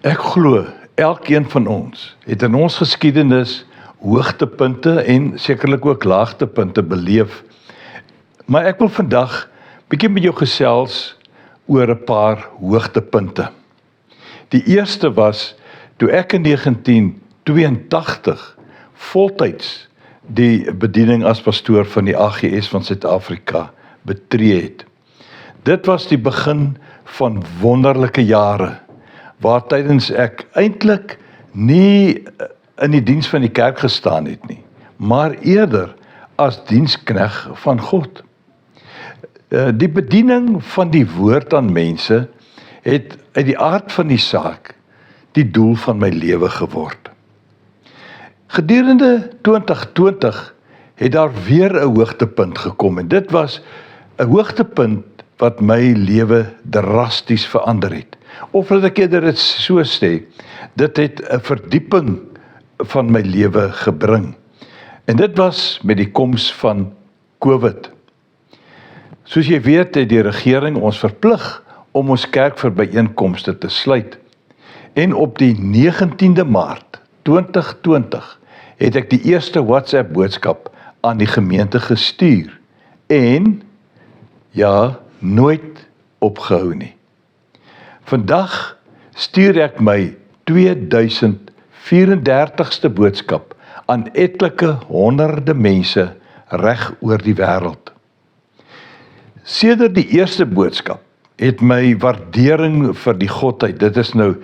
Ek glo, elkeen van ons het in ons geskiedenis hoogtepunte en sekerlik ook laagtepunte beleef. Maar ek wil vandag bietjie met jou gesels oor 'n paar hoogtepunte. Die eerste was toe ek in 1982 voltyds die bediening as pastoor van die AGS van Suid-Afrika betree het. Dit was die begin van wonderlike jare, waar tydens ek eintlik nie in die diens van die kerk gestaan het nie, maar eerder as dienskneg van God. Die bediening van die woord aan mense het uit die aard van die saak die doel van my lewe geword. Gedurende 2020 het daar weer 'n hoogtepunt gekom en dit was 'n hoogtepunt wat my lewe drasties verander het. Of laat ek eerder dit so sê, dit het 'n verdieping van my lewe gebring. En dit was met die koms van COVID. Soos jy weet, het die regering ons verplig om ons kerkverbyeenkomste te sluit. En op die 19de Maart 2020 het ek die eerste WhatsApp boodskap aan die gemeente gestuur en ja, nooit opgehou nie. Vandag stuur ek my 2034ste boodskap aan etlike honderde mense reg oor die wêreld. Sedert die eerste boodskap het my waardering vir die Godheid, dit is nou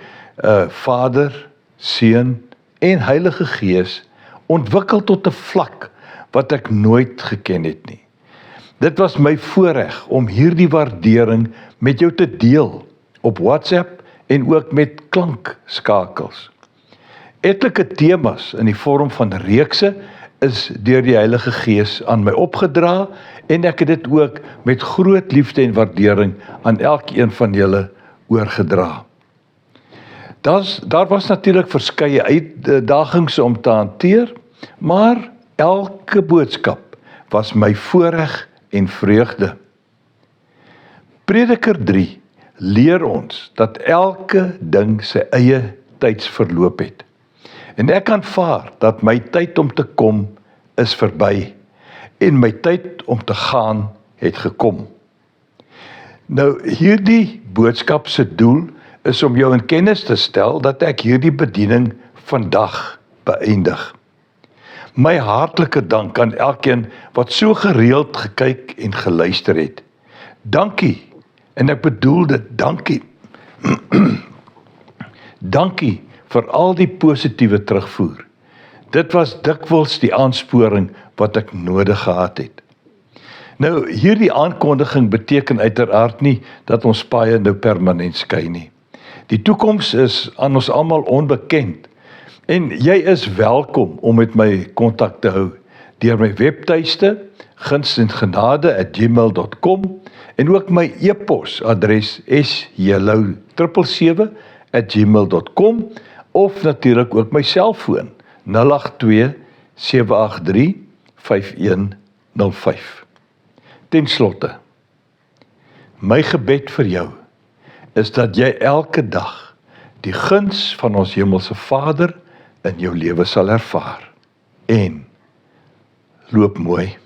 Vader, Seun en Heilige Gees, ontwikkel tot 'n vlak wat ek nooit geken het nie. Dit was my voorreg om hierdie waardering met jou te deel op WhatsApp en ook met klankskakels. Etlike temas in die vorm van reekse is deur die Heilige Gees aan my opgedra en ek het dit ook met groot liefde en waardering aan elkeen van julle oorgedra. Daar was natuurlik verskeie uitdagings om te hanteer, maar elke boodskap was my voorreg en vreugde. Prediker 3 leer ons dat elke ding sy eie tydsverloop het. En ek aanvaar dat my tyd om te kom is verby en my tyd om te gaan het gekom. Nou, hierdie boodskap se doel is om jou in kennis te stel dat ek hierdie bediening vandag beëindig. My hartlike dank aan elkeen wat so gereeld gekyk en geluister het. Dankie, en ek bedoel dit, dankie. Dankie vir al die positiewe terugvoer. Dit was dikwels die aansporing wat ek nodig gehad het. Nou, hierdie aankondiging beteken uiteraard nie dat ons paie nou permanent skei nie. Die toekoms is aan ons almal onbekend en jy is welkom om met my kontak te hou deur my webtuiste gunstengenade@gmail.com en ook my e-posadres sjelo777@gmail.com of natuurlik ook my selfoon 082 783 5105. Ten slotte, my gebed vir jou is dat jy elke dag die guns van ons hemelse Vader in jou lewe sal ervaar. En loop mooi.